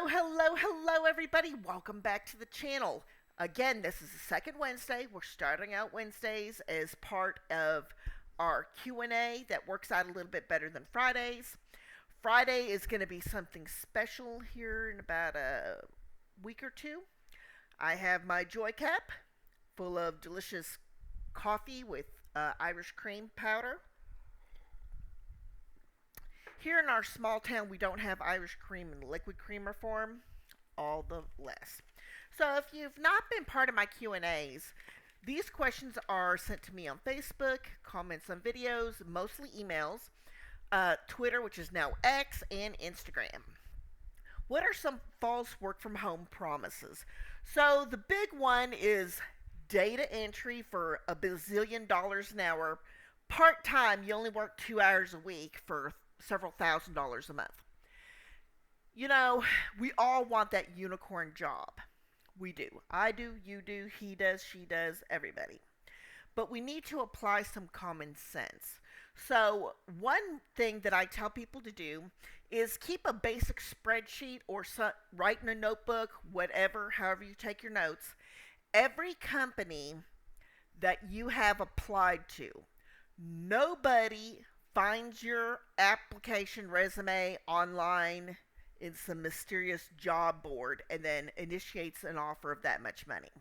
Hello, everybody. Welcome back to the channel. Again, this is the second Wednesday. We're starting out Wednesdays as part of our Q&A that works out a little bit better than Fridays. Friday is going to be something special here in about a week or two. I have my Joy Cap full of delicious coffee with Irish cream powder. Here in our small town, we don't have Irish cream in liquid creamer form, all the less. So if you've not been part of my Q&As, these questions are sent to me on Facebook, comments on videos, mostly emails, Twitter, which is now X, and Instagram. What are some false work from home promises? So the big one is data entry for a bazillion dollars an hour. Part time, you only work 2 hours a week for several $1,000s a month. You know, we all want that unicorn job. We do. I do, you do, he does, she does, everybody. But we need to apply some common sense. So, one thing that I tell people to do is keep a basic spreadsheet or write in a notebook, whatever, however you take your notes. Every company that you have applied to, nobody finds your application resume online in some mysterious job board and then initiates an offer of that much money.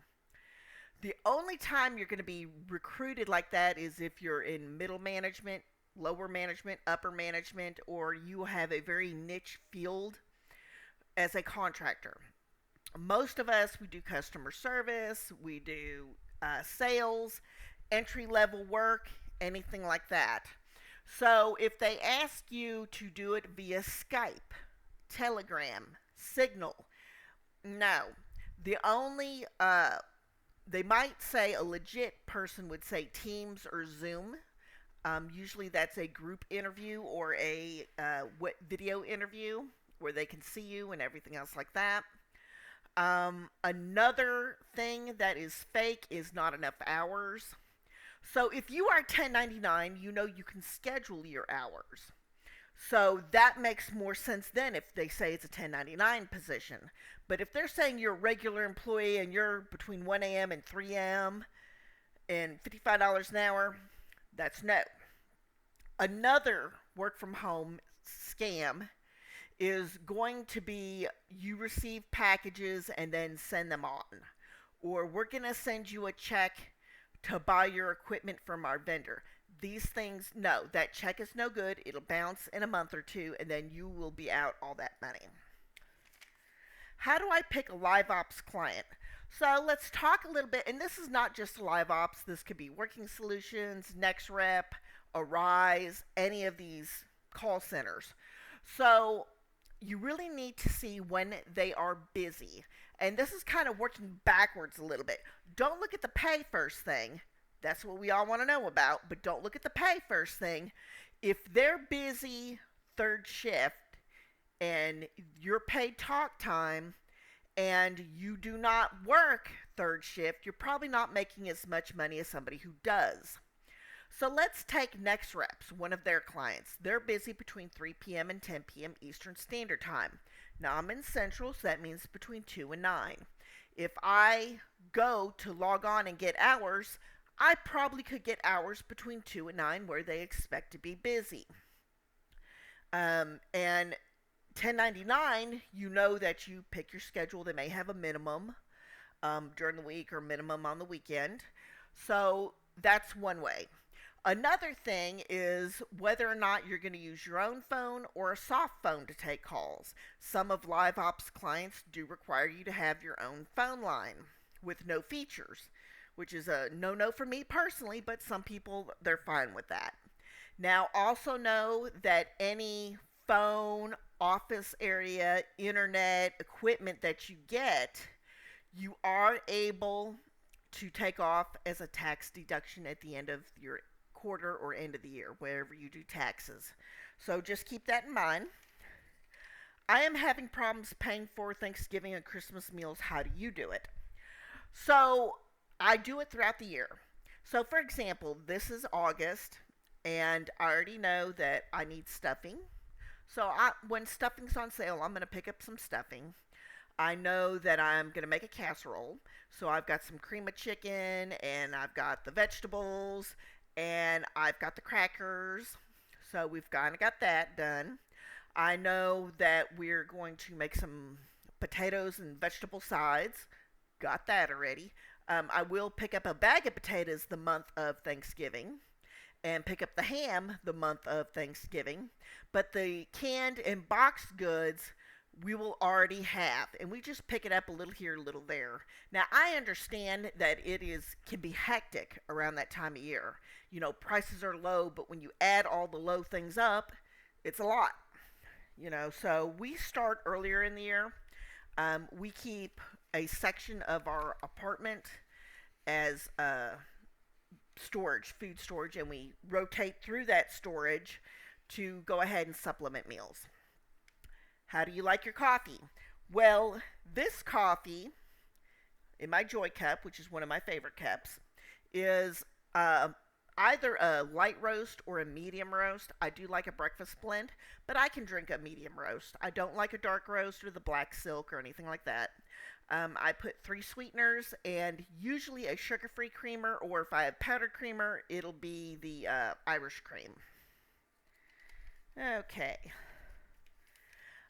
The only time you're going to be recruited like that is if you're in middle management, lower management, upper management, or you have a very niche field as a contractor. Most of us, we do customer service, we do sales, entry level work, anything like that. So if they ask you to do it via Skype, Telegram, Signal, no. The only, they might say a legit person would say Teams or Zoom. Usually that's a group interview or a video interview where they can see you and everything else like that. Another thing that is fake is not enough hours. So if you are 1099, you know you can schedule your hours. So that makes more sense then if they say it's a 1099 position. But if they're saying you're a regular employee and you're between 1 a.m. and 3 a.m. and $55 an hour, that's no. Another work from home scam is going to be you receive packages and then send them on. Or we're going to send you a check to buy your equipment from our vendor. These things, no, that check is no good. It'll bounce in a month or two, and then you will be out all that money. How do I pick a live ops client? So let's talk a little bit, and this is not just live ops. This could be Working Solutions, NextRep, Arise, any of these call centers. So you really need to see when they are busy. And this is kind of working backwards a little bit. Don't look at the pay first thing. That's what we all want to know about. But don't look at the pay first thing. If they're busy third shift and you're paid talk time and you do not work third shift, you're probably not making as much money as somebody who does. So let's take NextReps, one of their clients. They're busy between 3 p.m. and 10 p.m. Eastern Standard Time. Now I'm in Central, so that means between 2 and 9. If I go to log on and get hours, I probably could get hours between 2 and 9 where they expect to be busy. And 1099, you know that you pick your schedule. They may have a minimum during the week or minimum on the weekend. So that's one way. Another thing is whether or not you're going to use your own phone or a soft phone to take calls. Some of Live Ops clients do require you to have your own phone line with no features, which is a no-no for me personally, but some people, they're fine with that. Now, also know that any phone, office area, internet, equipment that you get, you are able to take off as a tax deduction at the end of your quarter or end of the year, wherever you do taxes. So just keep that in mind. I am having problems paying for Thanksgiving and Christmas meals. How do you do it? So I do it throughout the year. So for example, this is August and I already know that I need stuffing. So when stuffing's on sale, I'm going to pick up some stuffing. I know that I'm going to make a casserole. So I've got some cream of chicken and I've got the vegetables and I've got the crackers. So we've kind of got that done. I know that we're going to make some potatoes and vegetable sides. Got that already. I will pick up a bag of potatoes the month of Thanksgiving and pick up the ham the month of Thanksgiving. But the canned and boxed goods we will already have, and we just pick it up a little here, a little there. Now I understand that it is can be hectic around that time of year. You know, prices are low, but when you add all the low things up, it's a lot. You know, so we start earlier in the year. We keep a section of our apartment as storage, food storage, and we rotate through that storage to go ahead and supplement meals. How do you like your coffee? Well, this coffee in my Joy Cup, which is one of my favorite cups, is either a light roast or a medium roast. I do like a breakfast blend, but I can drink a medium roast. I don't like a dark roast or the black silk or anything like that. I put 3 sweeteners and usually a sugar free creamer, or if I have powdered creamer, it'll be the Irish cream. Okay.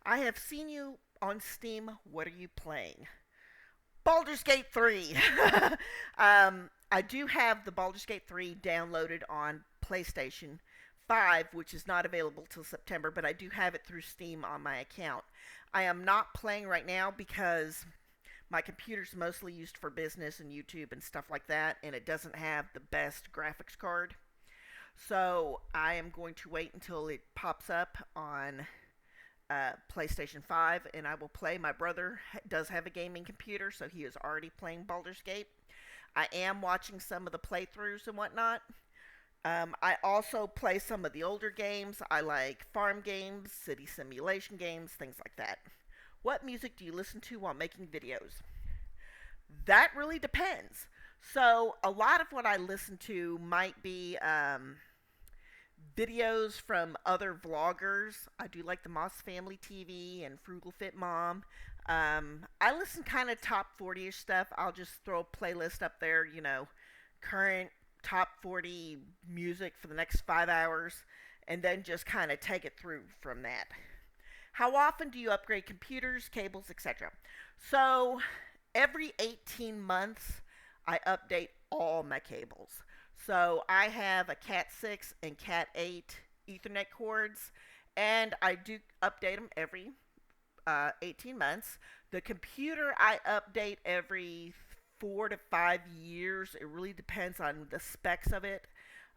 I have seen you on Steam. What are you playing? Baldur's Gate 3. I do have the Baldur's Gate 3 downloaded on PlayStation 5, which is not available till September, but I do have it through Steam on my account. I am not playing right now because my computer's mostly used for business and YouTube and stuff like that, and it doesn't have the best graphics card. So I am going to wait until it pops up on PlayStation 5, and I will play. My brother does have a gaming computer, so he is already playing Baldur's Gate. I am watching some of the playthroughs and whatnot. I also play some of the older games. I like farm games, city simulation games, things like that. What music do you listen to while making videos? That really depends. So, a lot of what I listen to might be videos from other vloggers. I do like the Moss Family TV and Frugal Fit Mom. I listen kind of top 40ish stuff. I'll just throw a playlist up there, current top 40 music for the next 5 hours, and then just kind of take it through from that. How often do you upgrade computers, cables, etc.? So, every 18 months, I update all my cables. So I have a Cat 6 and Cat 8 Ethernet cords, and I do update them every 18 months. The computer I update every 4 to 5 years. It really depends on the specs of it.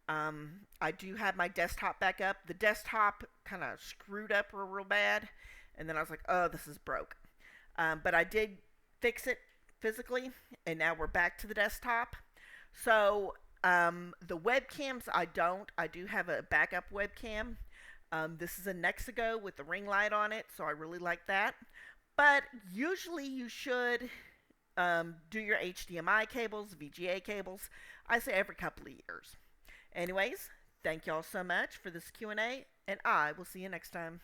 I do have my desktop back up. The desktop kind of screwed up real bad, and then I was like, oh, this is broke. But I did fix it physically, and now we're back to the desktop. So the webcams, I don't. I do have a backup webcam. This is a Nexigo with the ring light on it, so I really like that. But usually you should do your HDMI cables, VGA cables. I say every couple of years. Anyways, thank y'all so much for this Q&A, and I will see you next time.